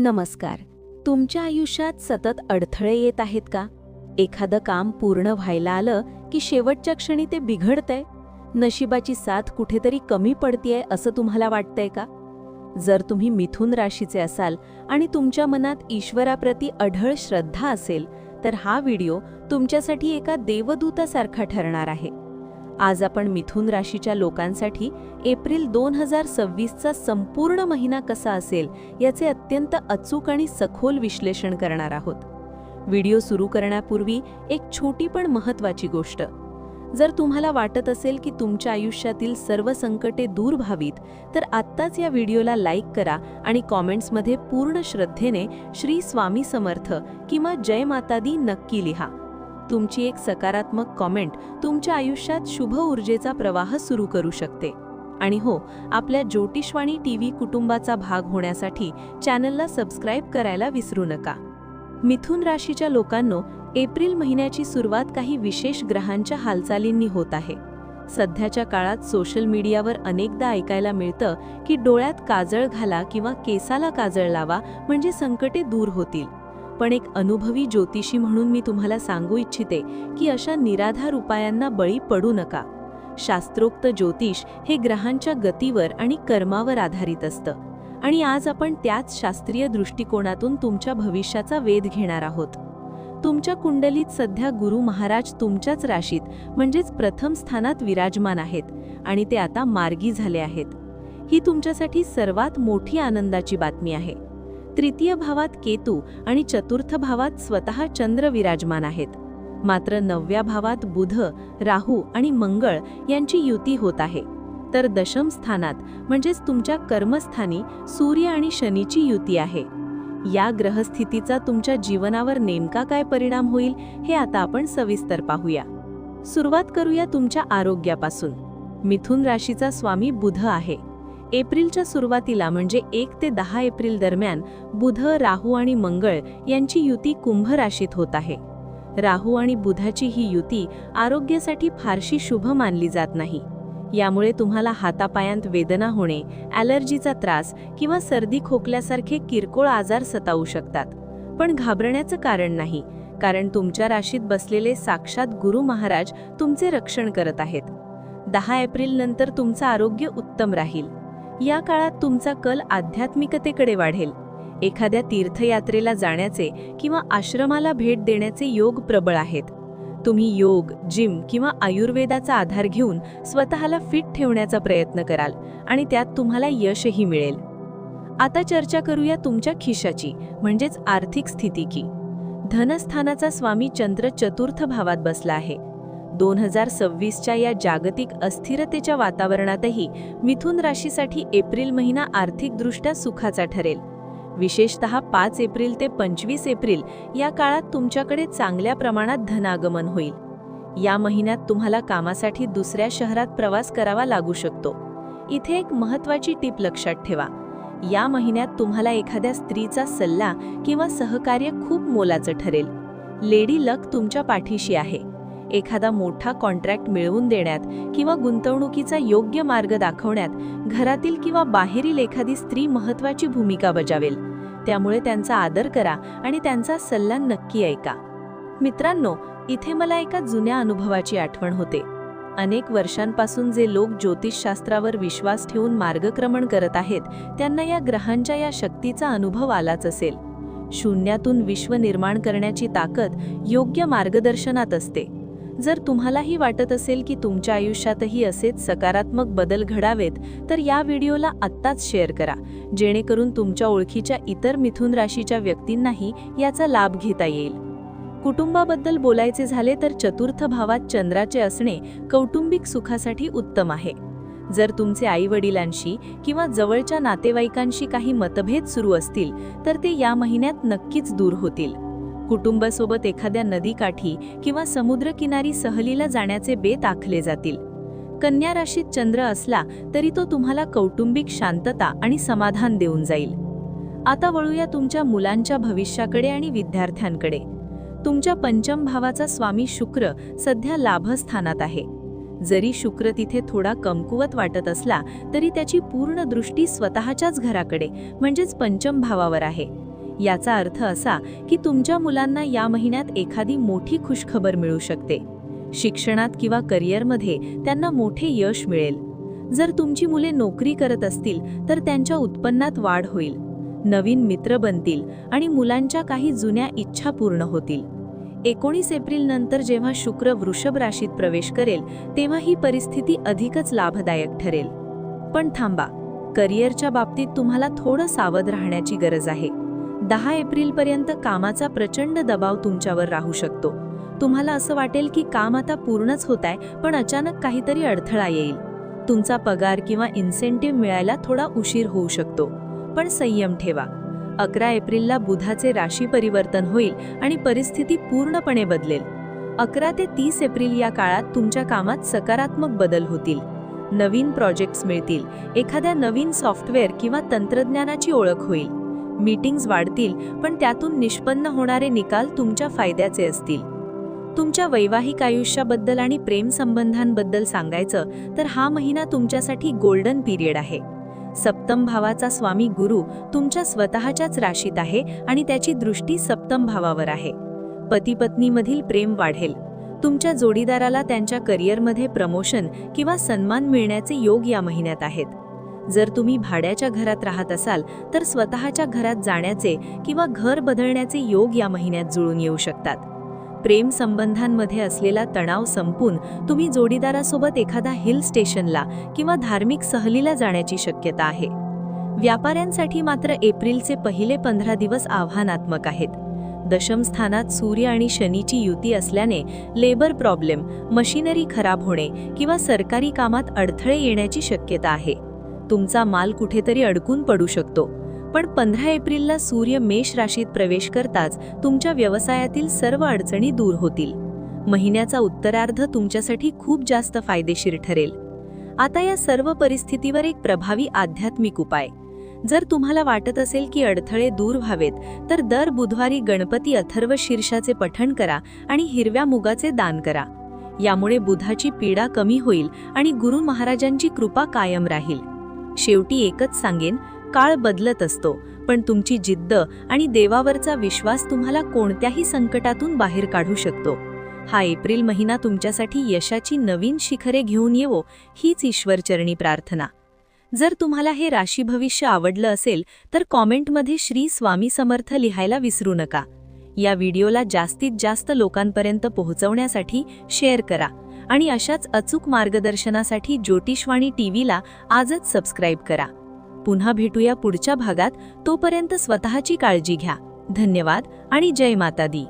नमस्कार. तुमच्या आयुष्यात सतत अडथळे येत आहेत का? एखादं काम पूर्ण व्हायला आलं की शेवटच्या क्षणी ते बिघडतंय? नशिबाची साथ कुठेतरी कमी पडतेय असं तुम्हाला वाटतंय का? जर तुम्ही मिथुन राशीचे असाल आणि तुमच्या मनात ईश्वराप्रती अढळ श्रद्धा असेल तर हा व्हिडिओ तुमच्यासाठी एका देवदूतासारखा ठरणार आहे. आज आपण मिथुन राशीच्या लोकांसाठी एप्रिल 2026चा संपूर्ण महिना कसा असेल याचे अत्यंत अचूक आणि सखोल विश्लेषण करणार आहोत. व्हिडिओ सुरू करण्यापूर्वी एक छोटी पण महत्त्वाची गोष्ट. जर तुम्हाला वाटत असेल की तुमच्या आयुष्यातील सर्व संकटे दूर व्हावीत तर आत्ताच या व्हिडिओला लाईक करा आणि कॉमेंट्समध्ये पूर्ण श्रद्धेने श्री स्वामी समर्थ किंवा जय माता दी नक्की लिहा. तुमची एक सकारात्मक कॉमेंट तुमच्या आयुष्यात शुभ ऊर्जेचा प्रवाह सुरू करू शकते. आणि हो, आपल्या ज्योतिषवाणी टीव्ही कुटुंबाचा भाग होण्यासाठी चॅनलला सबस्क्राईब करायला विसरू नका. मिथुन राशीच्या लोकांनो, एप्रिल महिन्याची सुरुवात काही विशेष ग्रहांच्या हालचालींनी होत आहे. सध्याच्या काळात सोशल मीडियावर अनेकदा ऐकायला मिळतं की डोळ्यात काजळ घाला किंवा केसाला काजळ लावा म्हणजे संकटे दूर होतील. पण एक अनुभवी ज्योतिषी म्हणून मी तुम्हाला सांगू इच्छिते की अशा निराधार उपायांना बळी पडू नका. शास्त्रोक्त ज्योतिष हे ग्रहांच्या गतीवर आणि कर्मावर आधारित असतं आणि आज आपण त्याच शास्त्रीय दृष्टिकोनातून तुमच्या भविष्याचा वेध घेणार आहोत. तुमच्या कुंडलीत सध्या गुरु महाराज तुमच्याच राशीत म्हणजेच प्रथम स्थानात विराजमान आहेत आणि ते आता मार्गी झाले आहेत. ही तुमच्यासाठी सर्वात मोठी आनंदाची बातमी आहे. तृतीय भावात केतू आणि चतुर्थ भावात स्वतः चंद्र विराजमान आहेत. मात्र 9व्या भावात बुध, राहू आणि मंगळ यांची युती होत आहे. तर दशम स्थानात म्हणजेच तुमच्या कर्मस्थानी सूर्य आणि शनीची युती आहे. या ग्रहस्थितीचा तुमच्या जीवनावर नेमका काय परिणाम होईल हे आता आपण सविस्तर पाहूया. सुरुवात करूया तुमच्या आरोग्यापासून. मिथुन राशीचा स्वामी बुध आहे. एप्रिलच्या सुरुवातीला म्हणजे 1 ते 10 एप्रिल दरम्यान बुध, राहू आणि मंगळ यांची युती कुंभ राशीत होत आहे. राहू आणि बुधाची ही युती आरोग्यासाठी फारशी शुभ मानली जात नाही. यामुळे तुम्हाला हातापायांत वेदना होणे, ॲलर्जीचा त्रास किंवा सर्दी खोकल्यासारखे किरकोळ आजार सतावू शकतात. पण घाबरण्याचं कारण नाही, कारण तुमच्या राशीत बसलेले साक्षात गुरु महाराज तुमचे रक्षण करत आहेत. 10 एप्रिल नंतर तुमचं आरोग्य उत्तम राहील. या काळात तुमचा कल आध्यात्मिकतेकडे वाढेल. एखाद्या तीर्थयात्रेला जाण्याचे किंवा आश्रमाला भेट देण्याचे योग प्रबळ आहेत. तुम्ही योग, जिम किंवा आयुर्वेदाचा आधार घेऊन स्वतःला फिट ठेवण्याचा प्रयत्न कराल आणि त्यात तुम्हाला यशही मिळेल. आता चर्चा करूया तुमच्या खिशाची म्हणजेच आर्थिक स्थितीची. धनस्थानाचा स्वामी चंद्र चतुर्थ भावात बसला आहे. 2026च्या या जागतिक अस्थिरतेच्या वातावरणातही मिथुन राशीसाठी एप्रिल महिना आर्थिकदृष्ट्या सुखाचा ठरेल. विशेषतः 5 एप्रिल ते 25 एप्रिल या काळात तुमच्याकडे चांगल्या प्रमाणात धनागमन होईल. या महिन्यात तुम्हाला कामासाठी दुसऱ्या शहरात प्रवास करावा लागू शकतो. इथे एक महत्त्वाची टीप लक्षात ठेवा. या महिन्यात तुम्हाला एखाद्या स्त्रीचा सल्ला किंवा सहकार्य खूप मोलाचं ठरेल. लेडी लक तुमच्या पाठीशी आहे. एखादा मोठा कॉन्ट्रॅक्ट मिळवून देण्यात किंवा गुंतवणुकीचा योग्य मार्ग दाखवण्यात घरातील किंवा बाहेरील एखादी स्त्री महत्त्वाची भूमिका बजावेल. त्यामुळे त्यांचा आदर करा आणि त्यांचा सल्ला नक्की ऐका. मित्रांनो, इथे मला एका जुन्या अनुभवाची आठवण होते. अनेक वर्षांपासून जे लोक ज्योतिषशास्त्रावर विश्वास ठेवून मार्गक्रमण करत आहेत त्यांना या ग्रहांच्या या शक्तीचा अनुभव आलाच असेल. शून्यातून विश्व निर्माण करण्याची ताकद योग्य मार्गदर्शनात असते. जर तुम्हालाही वाटत असेल की तुमच्या आयुष्यातही असेच सकारात्मक बदल घडावेत तर या व्हिडिओला आत्ताच शेअर करा, जेणेकरून तुमच्या ओळखीच्या इतर मिथुन राशीच्या व्यक्तींनाही याचा लाभ घेता येईल. कुटुंबाबद्दल बोलायचे झाले तर चतुर्थ भावात चंद्राचे असणे कौटुंबिक सुखासाठी उत्तम आहे. जर तुमचे आई-वडिलांशी किंवा जवळच्या नातेवाईकांशी काही मतभेद सुरू असतील तर ते या महिन्यात नक्कीच दूर होतील. कुटुंबासोबत एखाद्या नदीकाठी किंवा समुद्रकिनारी सहलीला जाण्याचे बेत आखले जातील. कन्या राशीत चंद्र असला तरी तो तुम्हाला कौटुंबिक शांतता आणि समाधान देऊन जाईल. आता वळूया तुमच्या मुलांच्या भविष्याकडे आणि विद्यार्थ्यांकडे. तुमच्या पंचम भावाचा स्वामी शुक्र सध्या लाभस्थानात आहे. जरी शुक्र तिथे थोडा कमकुवत वाटत असला तरी त्याची पूर्ण दृष्टी स्वतःच्याच घराकडे म्हणजेच पंचम भावावर आहे. याचा अर्थ असा की तुमच्या मुलांना या महिन्यात एखादी मोठी खुशखबर मिळू शकते. शिक्षणात किंवा करिअरमध्ये त्यांना मोठे यश मिळेल. जर तुमची मुले नोकरी करत असतील तर त्यांच्या उत्पन्नात वाढ होईल. नवीन मित्र बनतील आणि मुलांच्या काही जुन्या इच्छा पूर्ण होतील. 19 एप्रिल नंतर जेव्हा शुक्र वृषभ राशीत प्रवेश करेल तेव्हा ही परिस्थिती अधिकच लाभदायक ठरेल. पण थांबा, करिअरच्या बाबतीत तुम्हाला थोडं सावध राहण्याची गरज आहे. 10 एप्रिलपर्यंत कामाचा प्रचंड दबाव तुमच्यावर राहू शकतो. तुम्हाला असं वाटेल की काम आता पूर्णच होत आहे, पण अचानक काहीतरी अडथळा येईल. तुमचा पगार किंवा इन्सेंटिव्ह मिळायला थोडा उशीर होऊ शकतो. पण संयम ठेवा. 11 एप्रिलला बुधाचे राशी परिवर्तन होईल आणि परिस्थिती पूर्णपणे बदलेल. 11 ते 30 एप्रिल या काळात तुमच्या कामात सकारात्मक बदल होतील. नवीन प्रोजेक्ट्स मिळतील. एखाद्या नवीन सॉफ्टवेअर किंवा तंत्रज्ञानाची ओळख होईल. मीटिंग्स वाढतील, पण त्यातून निष्पन्न होणारे निकाल तुमच्या फायद्याचे असतील. तुमच्या वैवाहिक आयुष्याबद्दल आणि प्रेमसंबंधांबद्दल सांगायचं तर हा महिना तुमच्यासाठी गोल्डन पिरियड आहे. सप्तम भावाचा स्वामी गुरु तुमच्या स्वतःच्याच राशीत आहे आणि त्याची दृष्टी सप्तम भावावर आहे. पती-पत्नीमधील प्रेम वाढेल. तुमच्या जोडीदाराला त्यांच्या करिअरमध्ये प्रमोशन किंवा सन्मान मिळण्याचे योग या महिन्यात आहेत. जर तुम्ही भाड्याच्या घरात राहत असाल तर स्वतःच्या घरात जाण्याचे किंवा घर बदलण्याचे योग या महिन्यात जुळून येऊ शकतात. प्रेम संबंधांमध्ये असलेला तणाव संपून तुम्ही जोडीदारासोबत एखादा हिल स्टेशनला किंवा धार्मिक सहलीला जाण्याची शक्यता आहे. व्यापाऱ्यांसाठी मात्र एप्रिलचे पहिले 15 दिवस आव्हानात्मक आहेत. दशम स्थानात सूर्य आणि शनीची युती असल्याने लेबर प्रॉब्लेम, मशिनरी खराब होणे किंवा सरकारी कामात अडथळे येण्याची शक्यता आहे. तुमचा माल कुठेतरी अडकून पडू शकतो. पण 15 एप्रिलला सूर्य मेष राशीत प्रवेश करताच तुमच्या व्यवसायातील सर्व अडचणी दूर होतील. महिन्याचा उत्तरार्ध तुमच्यासाठी खूप जास्त फायदेशीर ठरेल. आता या सर्व परिस्थितीवर एक प्रभावी आध्यात्मिक उपाय. जर तुम्हाला वाटत असेल की अडथळे दूर व्हावेत तर दर बुधवारी गणपती अथर्व शीर्षाचे पठण करा आणि हिरव्या मुगाचे दान करा. यामुळे बुधाची पीडा कमी होईल आणि गुरु महाराजांची कृपा कायम राहील. शेवटी एकच सांगेन, काळ बदलत असतो, पण तुमची जिद्द आणि देवावरचा विश्वास तुम्हाला कोणत्याही संकटातून बाहेर काढू शकतो. हा एप्रिल महिना तुमच्यासाठी यशाची नवीन शिखरे घेऊन येवो हीच ईश्वरचरणी प्रार्थना. जर तुम्हाला हे राशी भविष्य आवडलं असेल तर कॉमेंटमध्ये श्री स्वामी समर्थ लिहायला विसरू नका. या व्हिडिओला जास्तीत जास्त लोकांपर्यंत पोहोचवण्यासाठी शेअर करा आणि अशाच अचूक मार्गदर्शनासाठी ज्योतिषवाणी टीव्हीला आजच सबस्क्राईब करा. पुन्हा भेटूया पुढच्या भागात. तोपर्यंत स्वतःची काळजी घ्या. धन्यवाद आणि जय माता दी.